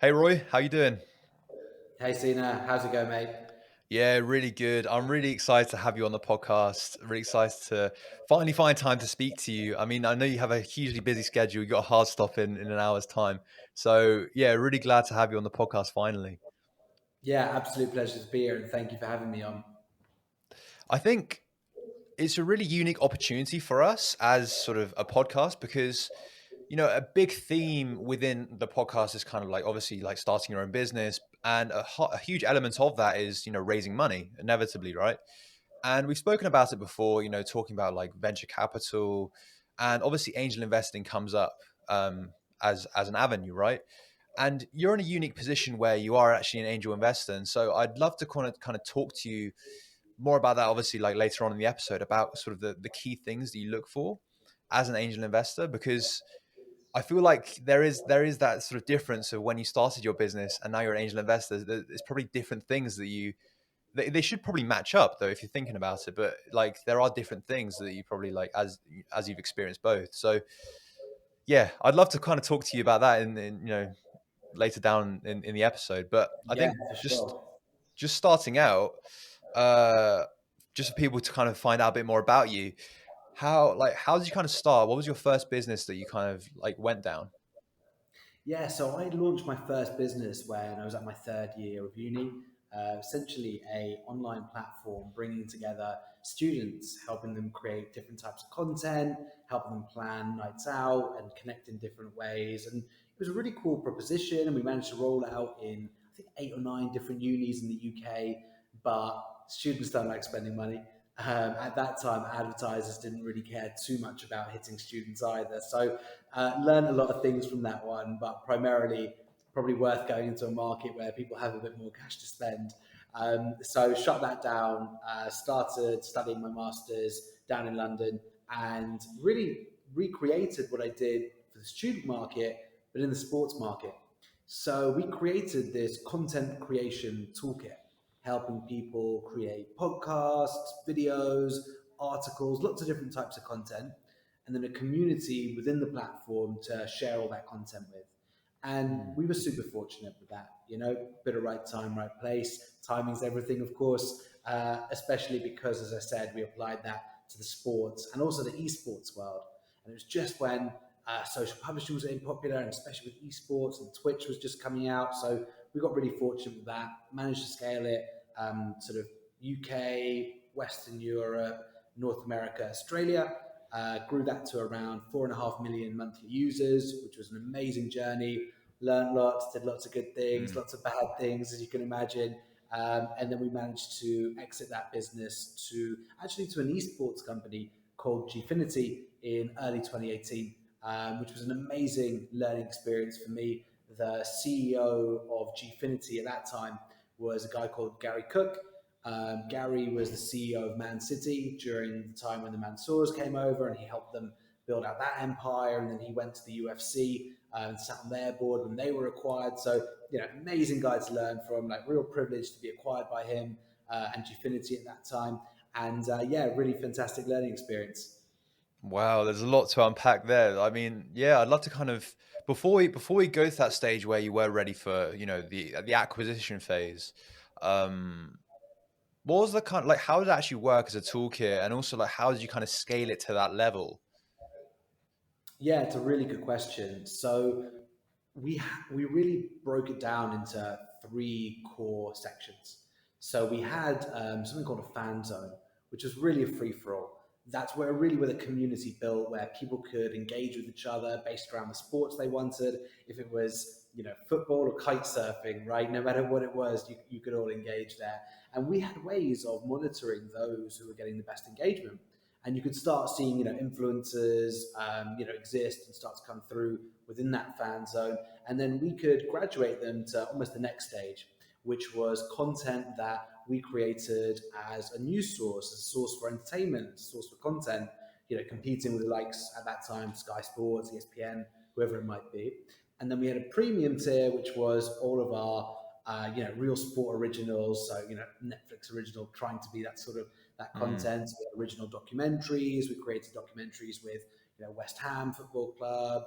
Hey Roy, how you doing? Hey Sina, how's it going, mate? Yeah, really good. I'm really excited to have you on the podcast. Really excited to finally find time to speak to you. I mean, I know you have a hugely busy schedule. You got a hard stop in an hour's time. So yeah, really glad to have you on the podcast finally. Yeah, absolute pleasure to be here, and thank you for having me on. I think it's a really unique opportunity for us as sort of a podcast because a big theme within the podcast is kind of like obviously like starting your own business, and a huge element of that is raising money inevitably, right? And we've spoken about it before, talking about like venture capital, and obviously angel investing comes up as an avenue, right? And you're in a unique position where you are actually an angel investor, and so I'd love to kind of talk to you more about that. Obviously, like later on in the episode, about sort of the key things that you look for as an angel investor, because I feel like there is that sort of difference of when you started your business and now you're an angel investor. There's probably different things that they should probably match up though if you're thinking about it, but like there are different things that you probably like as you've experienced both. So yeah, I'd love to kind of talk to you about that in later down in the episode. But I Yeah, think for just sure. just starting out, uh just for people to kind of find out a bit more about you, how did you kind of start? What was your first business that you kind of like went down? Yeah, so I launched my first business when I was at my third year of uni. Essentially, a online platform bringing together students, helping them create different types of content, helping them plan nights out, and connect in different ways. And it was a really cool proposition, and we managed to roll it out in I think 8 or 9 different unis in the UK. But students don't like spending money. At that time, advertisers didn't really care too much about hitting students either. So learned a lot of things from that one, but primarily probably worth going into a market where people have a bit more cash to spend. So shut that down, started studying my master's down in London, and really recreated what I did for the student market, but in the sports market. So we created this content creation toolkit, helping people create podcasts, videos, articles, lots of different types of content, and then a community within the platform to share all that content with. And Mm, we were super fortunate with that, bit of right time, right place. Timing's everything, of course, especially because, as I said, we applied that to the sports and also the esports world. And it was just when social publishing was getting popular, and especially with esports and Twitch was just coming out. So we got really fortunate with that, managed to scale it sort of UK, Western Europe, North America, Australia. Grew that to around 4.5 million monthly users, which was an amazing journey. Learned lots, did lots of good things, mm, lots of bad things, as you can imagine. And then we managed to exit that business to an esports company called Gfinity in early 2018, which was an amazing learning experience for me. The CEO of Gfinity at that time was a guy called Gary Cook. Gary was the CEO of Man City during the time when the Mansours came over, and he helped them build out that empire. And then he went to the UFC and sat on their board when they were acquired. So, amazing guy to learn from, like real privilege to be acquired by him and Gfinity at that time. And yeah, really fantastic learning experience. wow, there's a lot to unpack there. I mean, yeah, I'd love to kind of before we go to that stage where you were ready for the acquisition phase. um what was the kind like how did it actually work as a toolkit, and also like how did you kind of scale it to that level? Yeah, it's a really good question. So we really broke it down into three core sections. So we had something called a fan zone, which was really a free for all. That's where the community built, where people could engage with each other based around the sports they wanted. If it was football or kite surfing, right? No matter what it was, you could all engage there. And we had ways of monitoring those who were getting the best engagement, and you could start seeing influencers exist and start to come through within that fan zone, and then we could graduate them to almost the next stage, which was content that we created as a news source, as a source for entertainment, a source for content, competing with the likes at that time, Sky Sports, ESPN, whoever it might be. And then we had a premium tier, which was all of our real sport originals. So, Netflix original, trying to be that sort of that Mm, content. We had original documentaries. We created documentaries with, West Ham Football Club.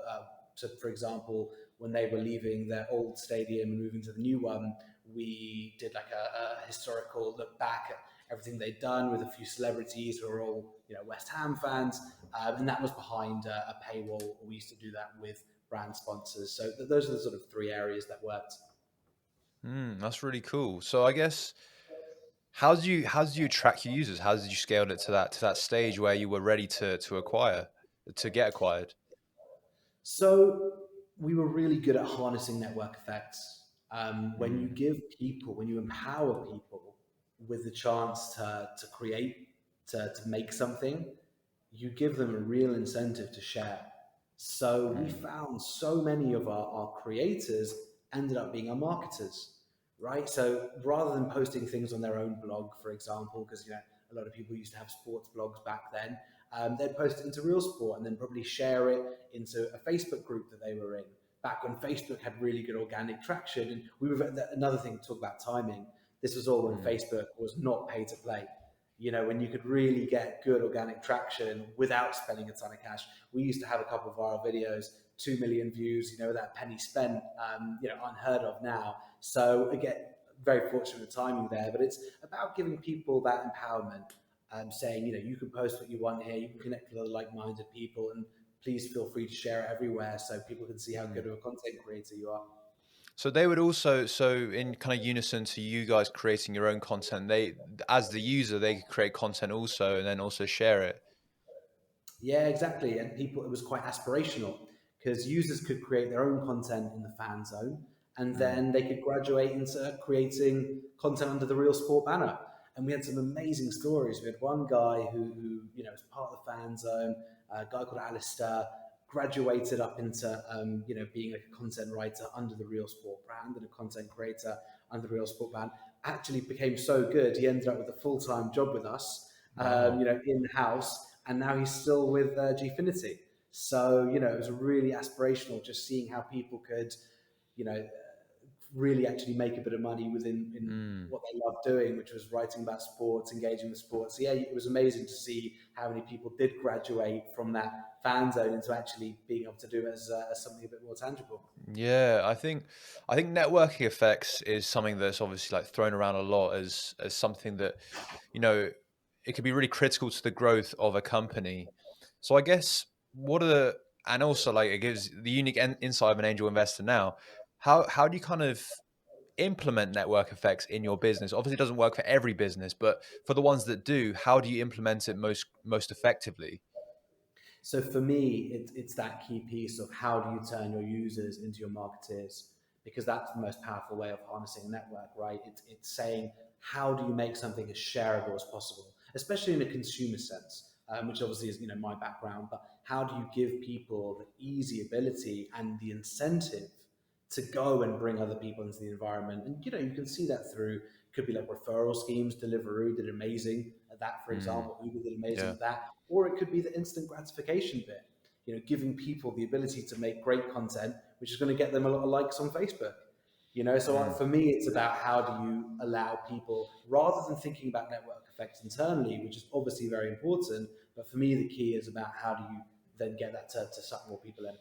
So, for example, when they were leaving their old stadium and moving to the new one, we did like a historical look back at everything they'd done with a few celebrities who were all, West Ham fans, and that was behind a paywall. We used to do that with brand sponsors. So those are the sort of three areas that worked. That's really cool. So I guess how did you attract your users? How did you scale it to that stage where you were ready to get acquired? So we were really good at harnessing network effects. Mm, When you empower people with the chance to create, to make something, you give them a real incentive to share. So we mm, found so many of our creators ended up being our marketers, right? So rather than posting things on their own blog, for example, because a lot of people used to have sports blogs back then, they'd post it into Real Sport and then probably share it into a Facebook group that they were in. Back when Facebook had really good organic traction, and we were another thing to talk about timing. This was all when mm, Facebook was not pay to play. When you could really get good organic traction without spending a ton of cash. We used to have a couple of viral videos, 2 million views, without penny spent, unheard of now. So again, very fortunate with the timing there, but it's about giving people that empowerment, saying, you can post what you want here, you can connect with other like-minded people, and please feel free to share it everywhere so people can see how mm. good of a content creator you are. So they would also, so in kind of unison to you guys creating your own content, they, as the user, they could create content also and then also share it. Yeah, exactly. And people, it was quite aspirational because users could create their own content in the fan zone, and Mm, then they could graduate into creating content under the Real Sport banner. And we had some amazing stories. We had one guy who was part of the fan zone, a guy called Alistair, graduated up into, being like a content writer under the Real Sport brand and a content creator under the Real Sport brand. Actually became so good, he ended up with a full-time job with us, wow. in house, and now he's still with Gfinity. So it was really aspirational, just seeing how people could, you know, really actually make a bit of money in Mm. what they love doing, which was writing about sports, engaging with sports. So yeah, it was amazing to see how many people did graduate from that fan zone into actually being able to do it as something a bit more tangible. Yeah, I think networking effects is something that's obviously like thrown around a lot as something that, you know, it could be really critical to the growth of a company. So I guess what are the, and also like it gives the unique insight of an angel investor now. How do you kind of implement network effects in your business? Obviously, it doesn't work for every business, but for the ones that do, how do you implement it most effectively? So for me, it's that key piece of how do you turn your users into your marketeers? Because that's the most powerful way of harnessing a network, right? It's saying, how do you make something as shareable as possible, especially in a consumer sense, which obviously is my background. But how do you give people the easy ability and the incentive to go and bring other people into the environment? And you can see that through, could be like referral schemes. Deliveroo did amazing at that, for Mm, example. Uber did amazing yeah. at that. Or it could be the instant gratification bit, giving people the ability to make great content, which is going to get them a lot of likes on Facebook. So Mm. for me, it's about how do you allow people, rather than thinking about network effects internally, which is obviously very important, but for me, the key is about how do you then get that to suck more people in.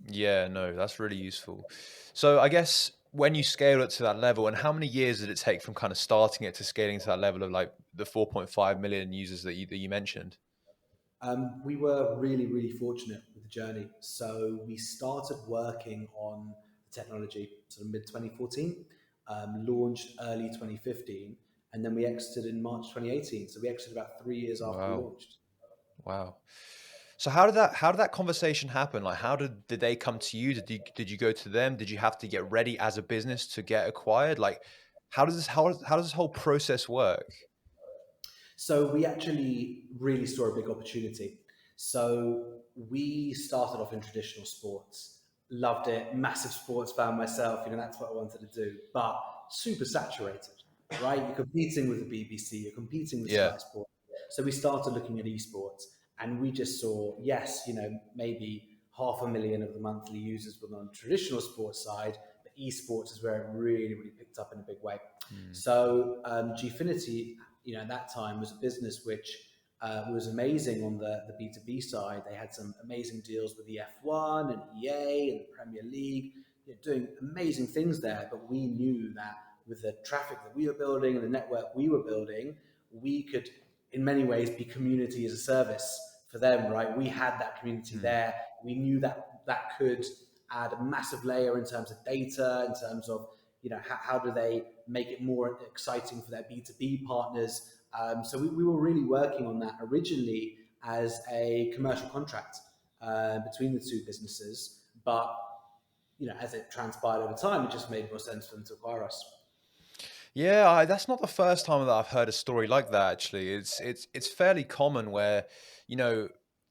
Yeah, no, that's really useful. So I guess when you scale it to that level, and how many years did it take from kind of starting it to scaling to that level of like the 4.5 million users that you mentioned? We were really, really fortunate with the journey. So we started working on the technology sort of mid 2014, launched early 2015, and then we exited in March 2018. So we exited about 3 years after we Wow. launched. Wow. So how did that conversation happen? Like how did they come to you? Did you go to them? Did you have to get ready as a business to get acquired? Like how does this whole process work? So we actually really saw a big opportunity. So we started off in traditional sports, loved it, massive sports fan myself. That's what I wanted to do, but super saturated, right? You're competing with the BBC, you're competing with Yeah. Sky Sports. So we started looking at esports, and we just saw, yes, maybe 500,000 of the monthly users were on the traditional sports side, but esports is where it really, really picked up in a big way. Mm, So Gfinity, at that time was a business which was amazing on the B2B side. They had some amazing deals with the F1 and EA and the Premier League. doing amazing things there. But we knew that with the traffic that we were building and the network we were building, we could, in many ways, be community as a service for them, right? We had that community Mm. there. We knew that that could add a massive layer in terms of data, in terms of how do they make it more exciting for their B2B partners. So we were really working on that originally as a commercial contract between the two businesses, but as it transpired over time, it just made more sense for them to acquire us. Yeah, that's not the first time that I've heard a story like that. Actually, it's fairly common where, you know,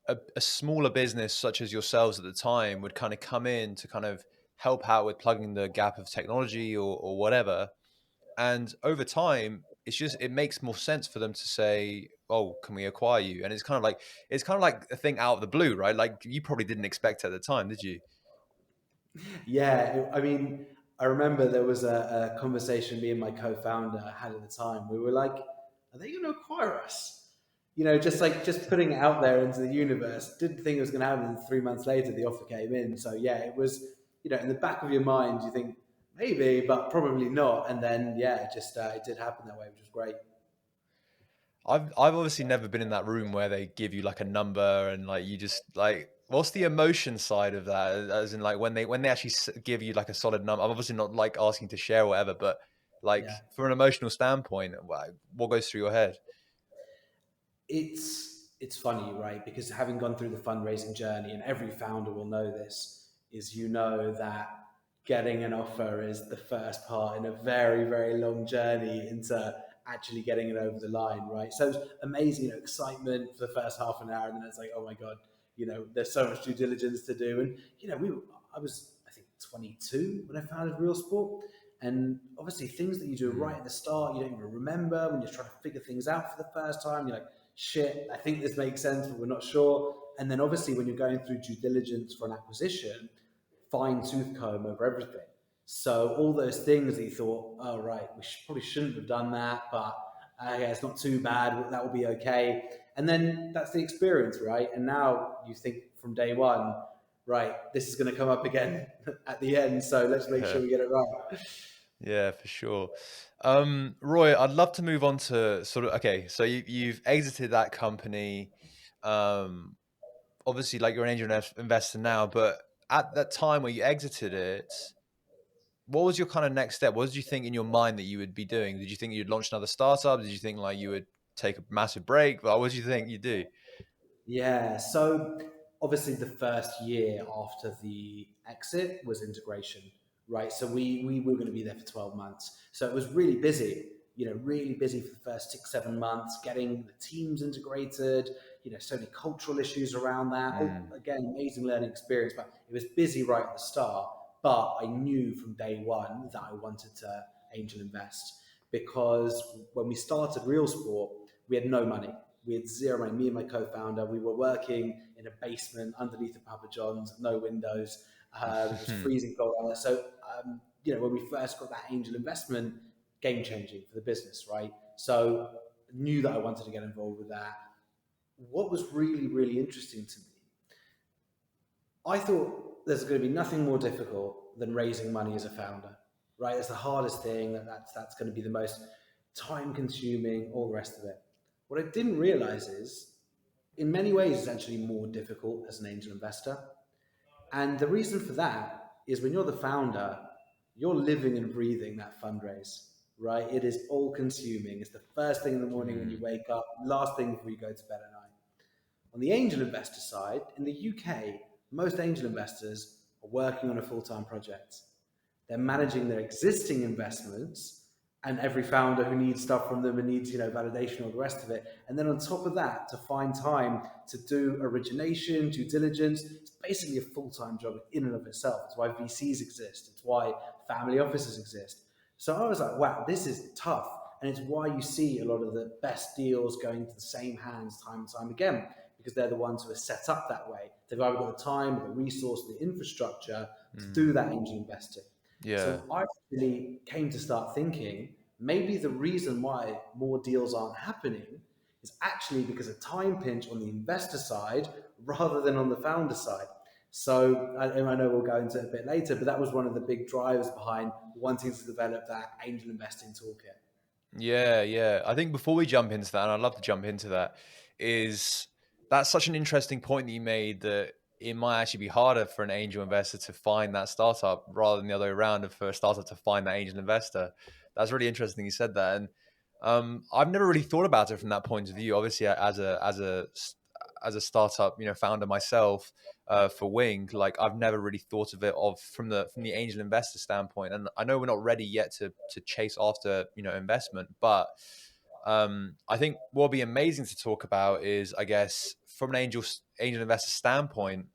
a smaller business such as yourselves at the time would kind of come in to kind of help out with plugging the gap of technology or whatever, and over time, it makes more sense for them to say, "Oh, can we acquire you?" And it's kind of like a thing out of the blue, right? Like you probably didn't expect it at the time, did you? Yeah, I mean, I remember there was a conversation me and my co-founder had at the time. We were like, "Are they going to acquire us?" Just putting it out there into the universe. Didn't think it was going to happen. And 3 months later, the offer came in. So yeah, it was. In the back of your mind, you think maybe, but probably not. And then yeah, it did happen that way, which was great. I've obviously never been in that room where they give you like a number and like you just like what's the emotion side of that? As in like when they actually give you like a solid number. I'm obviously not like asking to share or whatever, but like Yeah. from an emotional standpoint, what goes through your head? It's funny, right? Because having gone through the fundraising journey, and every founder will know this, is that getting an offer is the first part in a very, very long journey into actually getting it over the line, right? So it's amazing, excitement for the first half an hour, and then it's like, oh my god, there's so much due diligence to do, and I was, I think, 22 when I founded Real Sport. And obviously, things that you do right Mm. at the start, you don't even remember when you're trying to figure things out for the first time. You're like, shit, I think this makes sense, but we're not sure. And then obviously, when you're going through due diligence for an acquisition, fine tooth comb over everything. So all those things that you thought, oh right, we probably shouldn't have done that, but yeah, it's not too bad. That will be okay. And then that's the experience, right? And now you think from day one, right, this is going to come up again at the end. So let's make sure Yeah. we get it right. Yeah, for sure. Roy, I'd love to move on to sort of okay, so you've exited that company. Um, Obviously like you're an angel investor now, but at that time where you exited it, what was your kind of next step? What did you think in your mind that you would be doing? Did you think you'd launch another startup? Did you think like you would take a massive break? Like, what did you think you'd do? Yeah. So obviously the first year after the exit was integration, right? So we were going to be there for 12 months. So it was really busy, really busy for the first 6, 7 months, getting the teams integrated, so many cultural issues around that. Oh, Mm, again, amazing learning experience, but it was busy right at the start. But I knew from day one that I wanted to angel invest because when we started Real Sport, we had no money. We had zero money. Me and my co-founder, we were working in a basement underneath a Papa John's, no windows. It was freezing cold out there. So, when we first got that angel investment, game changing for the business, right? So, knew that I wanted to get involved with that. What was really, really interesting to me, I thought there's going to be nothing more difficult than raising money as a founder, right? It's the hardest thing. That's going to be the most time consuming, all the rest of it. What I didn't realize is, in many ways, it's actually more difficult as an angel investor. And the reason for that is when you're the founder, you're living and breathing that fundraise, right? It is all consuming. It's the first thing in the morning when you mm, wake up, last thing before you go to bed at night. On the angel investor side, in the UK, most angel investors are working on a full time project. They're managing their existing investments and every founder who needs stuff from them and needs validation or the rest of it. And then on top of that, to find time to do origination, due diligence, it's basically a full time job in and of itself. It's why VCs exist. It's why family offices exist. So I was like, wow, this is tough. And it's why you see a lot of the best deals going to the same hands time and time again, because they're the ones who are set up that way. They've either got the time, the resource, the infrastructure to do mm. that angel investing. Yeah. So I really came to start thinking maybe the reason why more deals aren't happening is actually because of time pinch on the investor side rather than on the founder side. So and I know we'll go into it a bit later, but that was one of the big drivers behind wanting to develop that angel investing toolkit. Yeah, yeah. I think before we jump into that, and I'd love to jump into that, is that's such an interesting point that you made that it might actually be harder for an angel investor to find that startup rather than the other way around, and for a startup to find that angel investor. That's really interesting you said that. And I've never really thought about it from that point of view. Obviously, as a startup, founder myself, for Wing, like I've never really thought of it from the angel investor standpoint. And I know we're not ready yet to chase after investment, but I think what'll be amazing to talk about is, I guess, from an angel investor standpoint,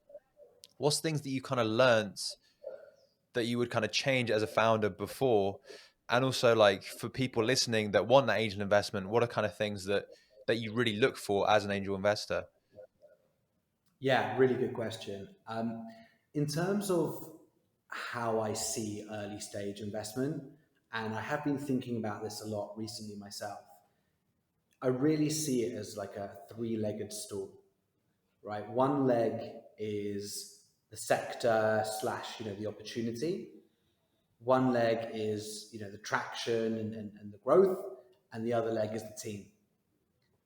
what's things that you kind of learned that you would kind of change as a founder before, and also like for people listening that want that angel investment, what are kind of things that you really look for as an angel investor? Yeah, really good question. In terms of how I see early stage investment, and I have been thinking about this a lot recently myself, I really see it as like a three-legged stool, right? One leg is the sector slash, the opportunity. One leg is, the traction and the growth, and the other leg is the team,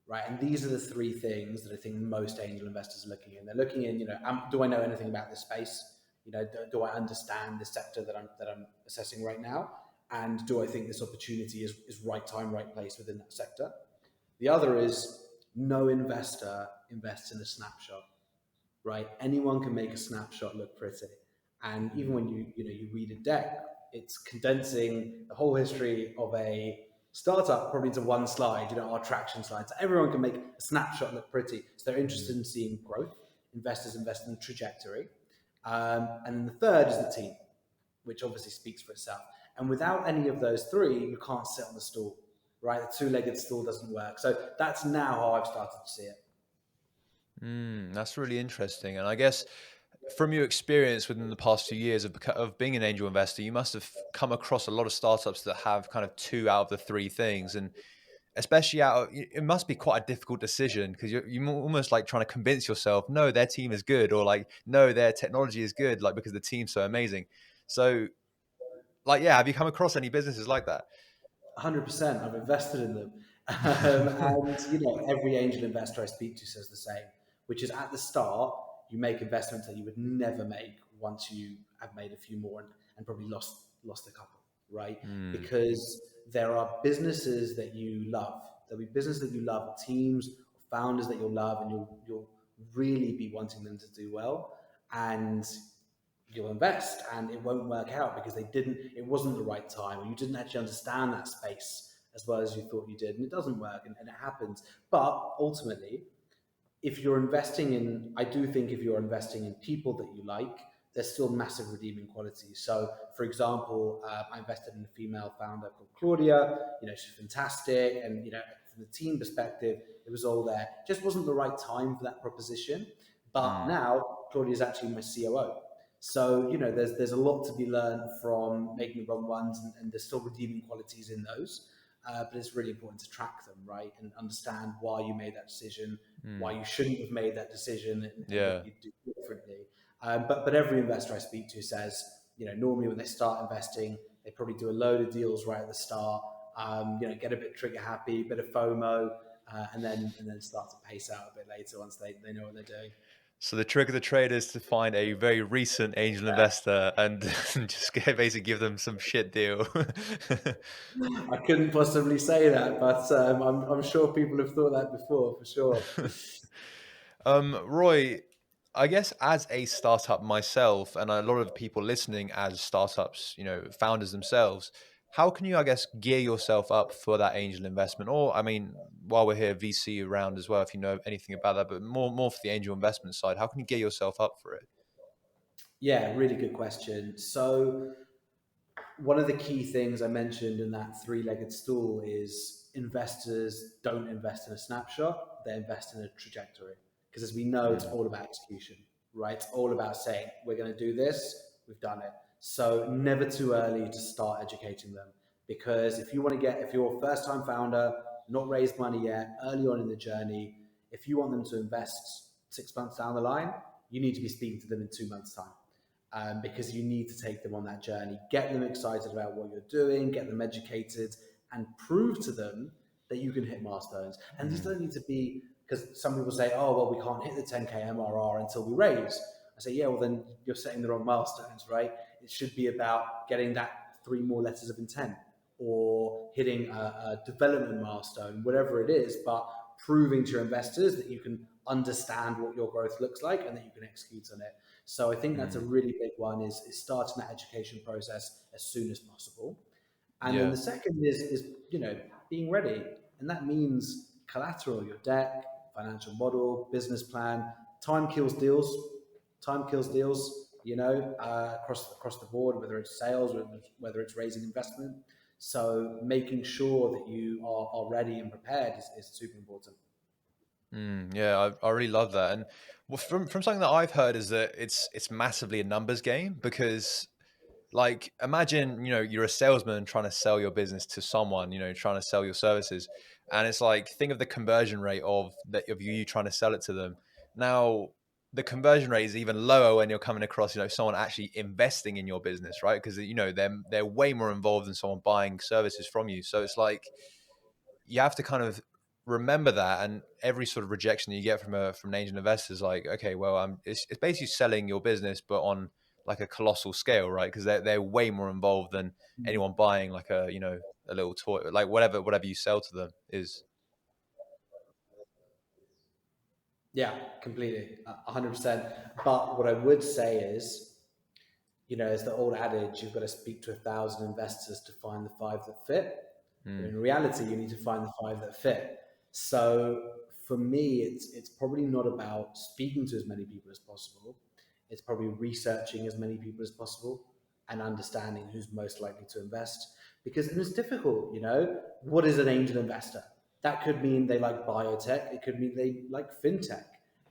right? And these are the three things that I think most angel investors are looking in. They're looking in, do I know anything about this space? Do I understand the sector that I'm assessing right now? And do I think this opportunity is right time, right place within that sector? The other is no investor invests in a snapshot, right? Anyone can make a snapshot look pretty. And even when you read a deck, it's condensing the whole history of a startup probably into one slide, our traction slides. Everyone can make a snapshot look pretty. So they're interested in seeing growth. Investors invest in the trajectory. And then the third is the team, which obviously speaks for itself. And without any of those three, you can't sit on the stool, right? The two-legged stool doesn't work. So that's now how I've started to see it. That's really interesting. And I guess from your experience within the past few years of being an angel investor, you must have come across a lot of startups that have kind of two out of the three things. And especially it must be quite a difficult decision because you're almost like trying to convince yourself, no, their team is good, or like, no, their technology is good, like because the team's so amazing. So, like, yeah, have you come across any businesses like that? 100%. I've invested in them. And every angel investor I speak to says the same, which is at the start, you make investments that you would never make once you have made a few more and probably lost a couple, right? Hmm. Because there are businesses that you love. There'll be business that you love, teams, founders that you'll love, and you'll really be wanting them to do well. And you'll invest and it won't work out because it wasn't the right time, or you didn't actually understand that space as well as you thought you did, and it doesn't work, and it happens. But ultimately, if you're investing in, I do think if you're investing in people that you like, there's still massive redeeming qualities. So, for example, I invested in a female founder called Claudia. She's fantastic, and from the team perspective, it was all there. Just wasn't the right time for that proposition. But Hmm. now Claudia is actually my COO. So there's a lot to be learned from making the wrong ones, and there's still redeeming qualities in those. But it's really important to track them, right, and understand why you made that decision, why Hmm. you shouldn't have made that decision, and what Yeah. you'd do differently. But every investor I speak to says, normally when they start investing, they probably do a load of deals right at the start. Get a bit trigger happy, a bit of FOMO, and then start to pace out a bit later once they know what they're doing. So the trick of the trade is to find a very recent angel investor and just basically give them some shit deal. I couldn't possibly say that, but I'm sure people have thought that before, for sure. Roy, I guess as a startup myself, and a lot of people listening as startups, founders themselves, how can you, I guess, gear yourself up for that angel investment? Or, I mean, while we're here, VC around as well, if you know anything about that, but more for the angel investment side, how can you gear yourself up for it? Yeah, really good question. So one of the key things I mentioned in that three-legged stool is investors don't invest in a snapshot, they invest in a trajectory. Because as we know, it's Mm, all about execution, right? It's all about saying, we're going to do this, we've done it. So never too early to start educating them. Because if you're a first-time founder, not raised money yet, early on in the journey, if you want them to invest 6 months down the line, you need to be speaking to them in 2 months' time. Because you need to take them on that journey, get them excited about what you're doing, get them educated, and prove to them that you can hit milestones. And these Mm, don't need to be, because some people say, oh, well, we can't hit the 10K MRR until we raise. I say, yeah, well, then you're setting the wrong milestones, right? It should be about getting that three more letters of intent or hitting a development milestone, whatever it is, but proving to your investors that you can understand what your growth looks like and that you can execute on it. So I think that's a mm, really big one is starting that education process as soon as possible. And then yeah. the second is being ready. And that means collateral, your deck, financial model, business plan. Time kills deals. Time kills deals, across the board, whether it's sales, whether it's raising investment. So making sure that you are ready and prepared is super important. Yeah, I really love that. And well, from something that I've heard is that it's massively a numbers game because like imagine, you're a salesman trying to sell your business to someone, trying to sell your services. And it's like think of the conversion rate of you trying to sell it to them. Now, the conversion rate is even lower when you're coming across, someone actually investing in your business, right? Because they're way more involved than someone buying services from you. So it's like you have to kind of remember that, and every sort of rejection that you get from an angel investor is like, okay, well, it's basically selling your business but on like a colossal scale, right? Because they're way more involved than anyone buying like a little toy, like whatever you sell to them is. Yeah, completely, 100%. But what I would say is, as the old adage, you've got to speak to 1,000 investors to find the five that fit. But Mm, in reality, you need to find the five that fit. So for me, it's probably not about speaking to as many people as possible. It's probably researching as many people as possible and understanding who's most likely to invest. Because and it's difficult, What is an angel investor? That could mean they like biotech. It could mean they like fintech.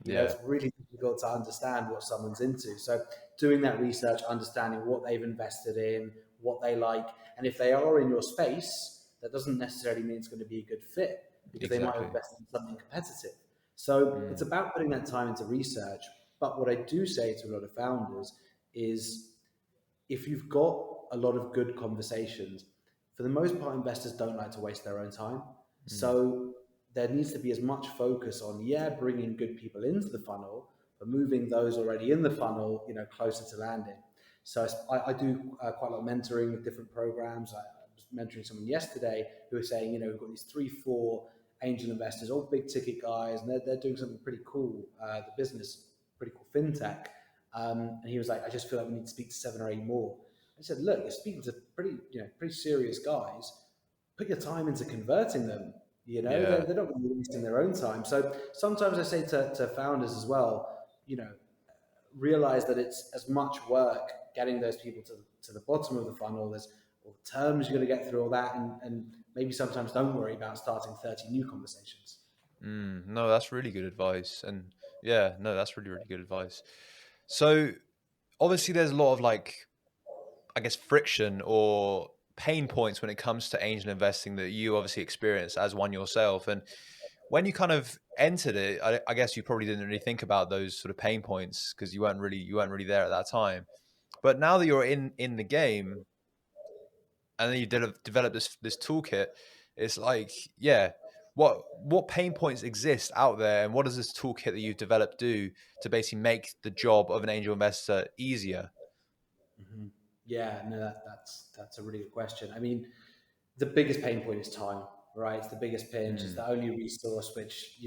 yeah. It's really difficult to understand what someone's into. So doing that research, understanding what they've invested in, what they like, and if they are in your space, that doesn't necessarily mean it's going to be a good fit because they might have Exactly. invested in something competitive. So it's Mm, about putting that time into research. But what I do say to a lot of founders is if you've got a lot of good conversations, for the most part, investors don't like to waste their own time. mm, So there needs to be as much focus on, bringing good people into the funnel, but moving those already in the funnel, closer to landing. So I do quite a lot of mentoring with different programs. I was mentoring someone yesterday who was saying, we've got these 3, 4 angel investors, all big ticket guys, and they're doing something pretty cool. The business, pretty cool fintech. And he was like, I just feel like we need to speak to 7 or 8 more. I said, look, you're speaking to pretty serious guys. Put your time into converting them. yeah. They're not going to be wasting their own time. So sometimes I say to founders as well, realize that it's as much work getting those people to the bottom of the funnel. There's all the terms you're going to get through all that, and maybe sometimes don't worry about starting 30 new conversations. No, that's really good advice. And yeah, no, that's really, really good advice. So obviously there's a lot of like, I guess, friction or pain points when it comes to angel investing that you obviously experienced as one yourself. And when you kind of entered it, I guess you probably didn't really think about those sort of pain points because you weren't really there at that time. But now that you're in the game and then you develop this toolkit, it's like, yeah, what pain points exist out there, and what does this toolkit that you've developed do to basically make the job of an angel investor easier? Mm-hmm. Yeah, no, that's a really good question. I mean, the biggest pain point is time, right? It's the biggest pinch. It's Mm, the only resource which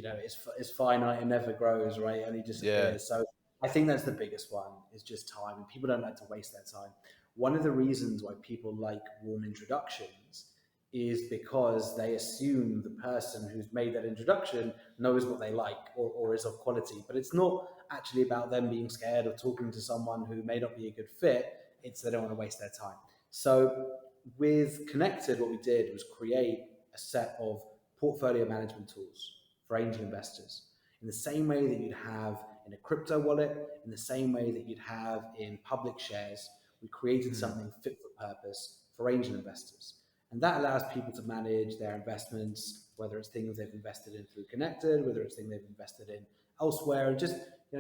is finite and never grows, right? It only yeah. disappears. So I think that's the biggest one is just time, and people don't like to waste their time. One of the reasons why people like warm introductions is because they assume the person who's made that introduction knows what they like or is of quality. But it's not actually about them being scared of talking to someone who may not be a good fit. It's they don't want to waste their time. So with Connected, what we did was create a set of portfolio management tools for angel investors in the same way that you'd have in a crypto wallet, in the same way that you'd have in public shares. We created Mm, something fit for purpose for angel investors. And that allows people to manage their investments, whether it's things they've invested in through Connected, whether it's things they've invested in elsewhere, and just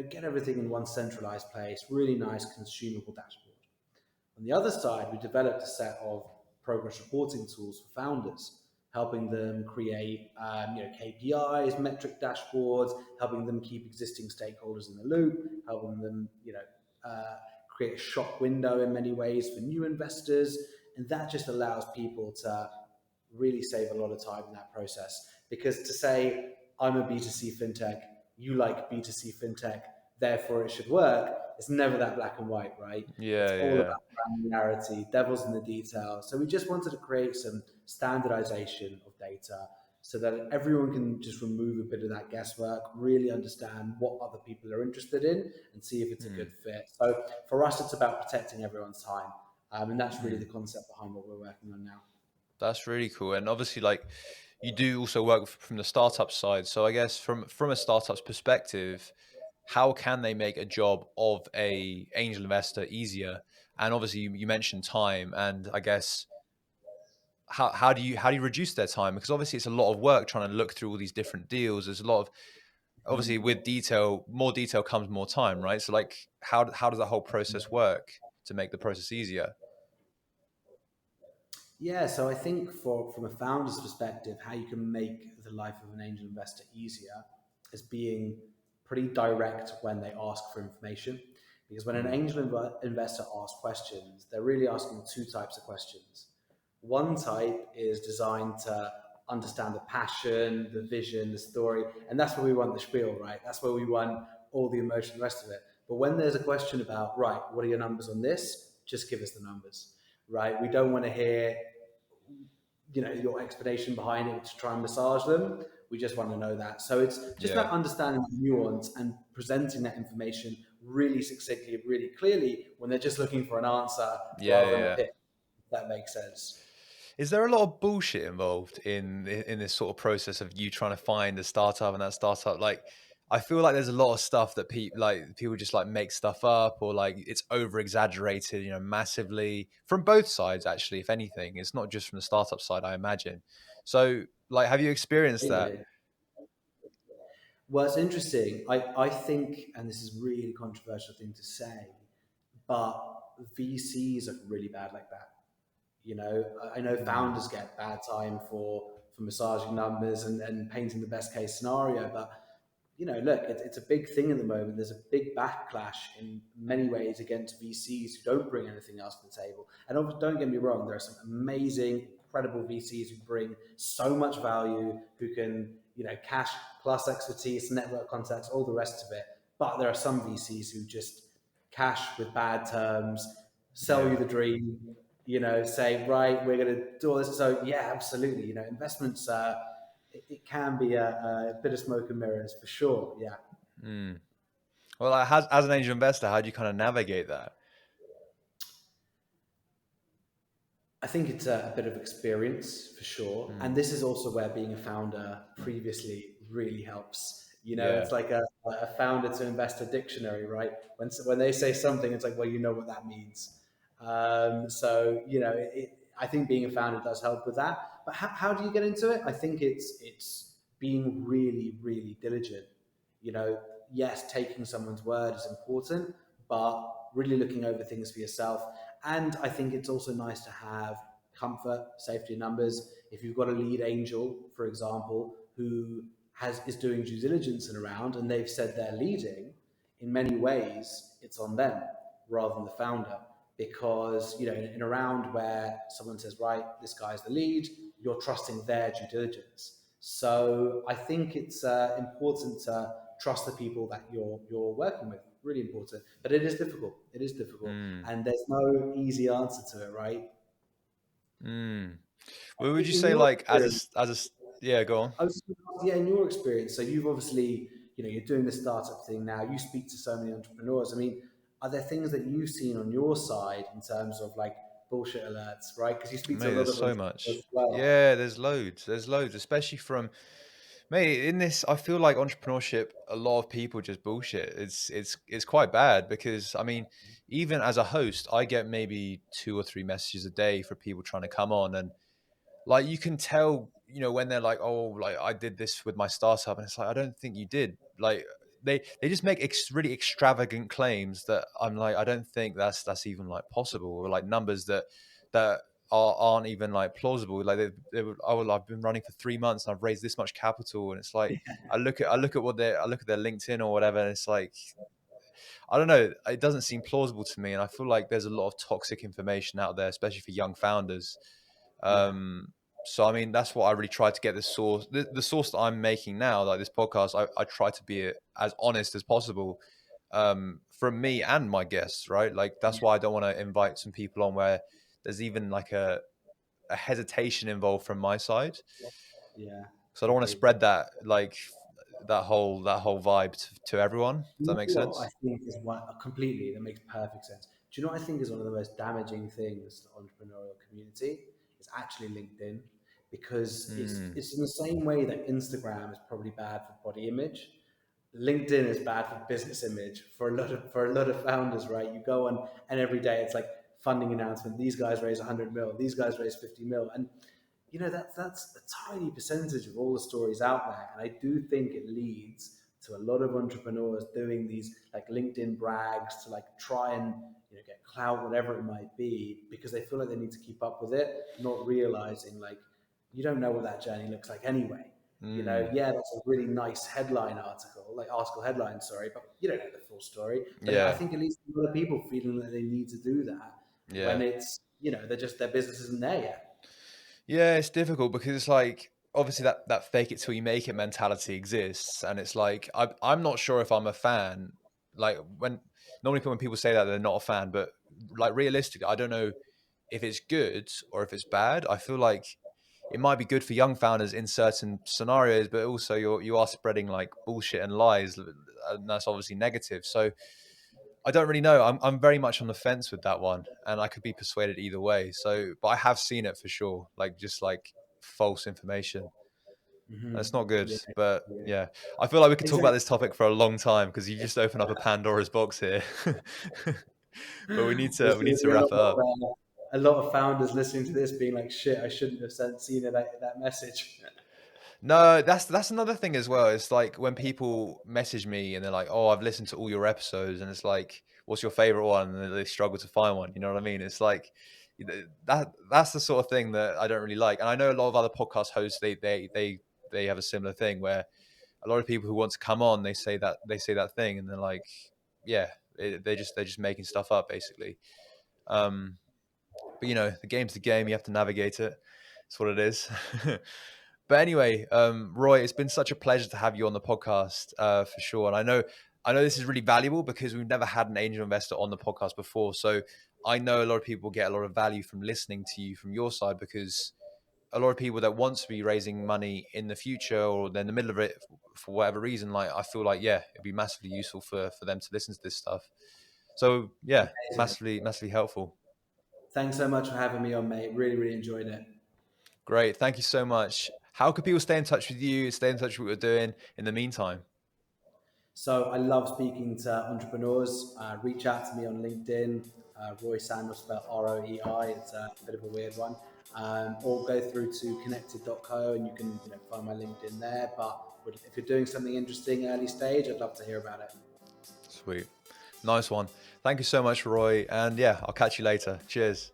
get everything in one centralized place. Really nice consumable dashboard. On the other side, we developed a set of progress reporting tools for founders, helping them create KPIs, metric dashboards, helping them keep existing stakeholders in the loop, helping them create a shop window in many ways for new investors, and that just allows people to really save a lot of time in that process. Because to say, I'm a B2C fintech, you like B2C fintech, therefore it should work, it's never that black and white, right? It's Yeah, all yeah. about granularity, devil's in the details. So we just wanted to create some standardization of data so that everyone can just remove a bit of that guesswork, really understand what other people are interested in, and see if it's a good Mm, fit. So for us, it's about protecting everyone's time. And that's really the mm. concept behind what we're working on now. That's really cool. And obviously, like, you do also work from the startup side. So I guess from a startup's perspective, how can they make a job of a angel investor easier? And obviously, you mentioned time, and I guess how do you reduce their time? Because obviously, it's a lot of work trying to look through all these different deals. There's a lot of obviously with detail, more detail comes more time, right? So like, how does the whole process work to make the process easier? Yeah, so I think from a founder's perspective, how you can make the life of an angel investor easier is being pretty direct when they ask for information. Because when an Mm, investor asks questions, they're really asking two types of questions. One type is designed to understand the passion, the vision, the story, and that's where we want the spiel, right? That's where we want all the emotion, the rest of it. But when there's a question about, right, what are your numbers on this? Just give us the numbers, right? We don't want to hear your explanation behind it to try and massage them. We just want to know that. So it's just yeah, about understanding the nuance and presenting that information really succinctly, really clearly when they're just looking for an answer yeah, rather than a yeah. pitch. If that makes sense. Is there a lot of bullshit involved in this sort of process of you trying to find a startup and that startup? Like, I feel like there's a lot of stuff that people just like make stuff up or like it's over exaggerated, massively from both sides. Actually, if anything, it's not just from the startup side, I imagine. So, like, have you experienced that? Completely. Well, it's interesting. I think, and this is a really controversial thing to say, but VCs are really bad like that. I know Mm, founders get bad time for massaging numbers and painting the best case scenario, but look, it's a big thing at the moment. There's a big backlash in many ways against VCs who don't bring anything else to the table. And don't get me wrong, there are some amazing, incredible VCs who bring so much value, who can, cash plus expertise, network contacts, all the rest of it. But there are some VCs who just cash with bad terms, sell you yeah. the dream, say, right, we're going to do all this. So, yeah, absolutely. Investments, it can be a bit of smoke and mirrors for sure. Yeah. Mm. Well, like, as an angel investor, how do you kind of navigate that? I think it's a bit of experience for sure. And Mm, this is also where being a founder previously really helps. yeah, It's like a founder to investor dictionary, right? When they say something, it's like, well, you know what that means. So, I think being a founder does help with that. But how do you get into it? I think it's being really, really diligent. you know, yes, taking someone's word is important, but really looking over things for yourself. And I think it's also nice to have comfort, safety in numbers. If you've got a lead angel, for example, who is doing due diligence and around, and they've said they're leading, in many ways, it's on them rather than the founder. Because in a round where someone says, "Right, this guy's the lead," you're trusting their due diligence. So I think it's important to trust the people that you're working with. Really important, but it is difficult. It is difficult, mm, and there's no easy answer to it, right? mm. Well, would you In say your like experience, yeah, go on. I was, yeah, in your experience, so you've obviously, you're doing the startup thing now. You speak to so many entrepreneurs. I mean, are there things that you've seen on your side in terms of like bullshit alerts, right? Because you speak to a Mate, lot there's of so entrepreneurs much. as well. Yeah, there's loads. There's loads, especially from mate, in this I feel like entrepreneurship, a lot of people just bullshit. It's quite bad because I mean, even as a host, I get maybe two or three messages a day for people trying to come on and like you can tell, when they're like, "Oh, like I did this with my startup." And it's like, "I don't think you did." Like they just make really extravagant claims that I'm like, I don't think that's even like possible, or like numbers that aren't even like plausible. Like they would, oh, well, I've been running for 3 months and I've raised this much capital, and it's like I look at I look at their LinkedIn or whatever, and it's like, I don't know, it doesn't seem plausible to me, and I feel like there's a lot of toxic information out there, especially for young founders. Yeah, So I mean, that's what I really try to get the source that I'm making now, like this podcast. I try to be as honest as possible, from me and my guests, right? Like that's yeah, why I don't want to invite some people on where there's even like a hesitation involved from my side. yeah, So I don't want to agreed. spread that like that whole vibe to everyone. Does You that know make what I sense? think is one completely that makes perfect sense. Do you know what I think is one of the most damaging things to the entrepreneurial community? Is actually LinkedIn, because Mm, it's in the same way that Instagram is probably bad for body image. LinkedIn is bad for business image for a lot of founders, right? You go on and every day it's like funding announcement. These guys raise 100 mil. These guys raise 50 mil, and that's a tiny percentage of all the stories out there. And I do think it leads to a lot of entrepreneurs doing these like LinkedIn brags to like try and get clout, whatever it might be, because they feel like they need to keep up with it, not realizing like you don't know what that journey looks like anyway. mm, Yeah, that's a really nice headline article, like article headline, sorry, but you don't know the full story. But I yeah, think it leads to a lot of people feeling that they need to do that when yeah. it's, their business isn't there yet. Yeah, it's difficult because it's like obviously that fake it till you make it mentality exists, and it's like I'm not sure if I'm a fan. Like when normally when people say that they're not a fan, but like realistically, I don't know if it's good or if it's bad. I feel like it might be good for young founders in certain scenarios, but also you are spreading like bullshit and lies, and that's obviously negative. So I don't really know. I'm very much on the fence with that one, and I could be persuaded either way. So, but I have seen it for sure, like just like false information. And it's not good. Yeah, But yeah. yeah, I feel like we could talk about Exactly. this topic for a long time because you just opened up a Pandora's box here. But There's we going need to to be wrap it up. a lot of founders listening to this being like, "Shit, I shouldn't have seen that message." No, that's another thing as well. It's like when people message me and they're like, "Oh, I've listened to all your episodes," and it's like, "What's your favorite one?" And they struggle to find one. You know what I mean? It's like that's the sort of thing that I don't really like. And I know a lot of other podcast hosts they have a similar thing where a lot of people who want to come on they say that thing and they're like, yeah, they're just making stuff up basically. Um, but the game's the game. You have to navigate it. That's what it is. But anyway, Roy, it's been such a pleasure to have you on the podcast, for sure. And I know this is really valuable because we've never had an angel investor on the podcast before. So I know a lot of people get a lot of value from listening to you from your side because a lot of people that want to be raising money in the future or they're in the middle of it for whatever reason, like I feel like, yeah, it'd be massively useful for them to listen to this stuff. So yeah, Amazing. massively helpful. Thanks so much for having me on, mate. Really, really enjoyed it. Great. Thank you so much. How can people stay in touch with you, stay in touch with what you're doing in the meantime? So I love speaking to entrepreneurs. Reach out to me on LinkedIn, Roy Samuel, spelled ROEI. It's a bit of a weird one. Or go through to connected.co and you can find my LinkedIn there. But if you're doing something interesting early stage, I'd love to hear about it. Sweet. Nice one. Thank you so much, Roy. And yeah, I'll catch you later. Cheers.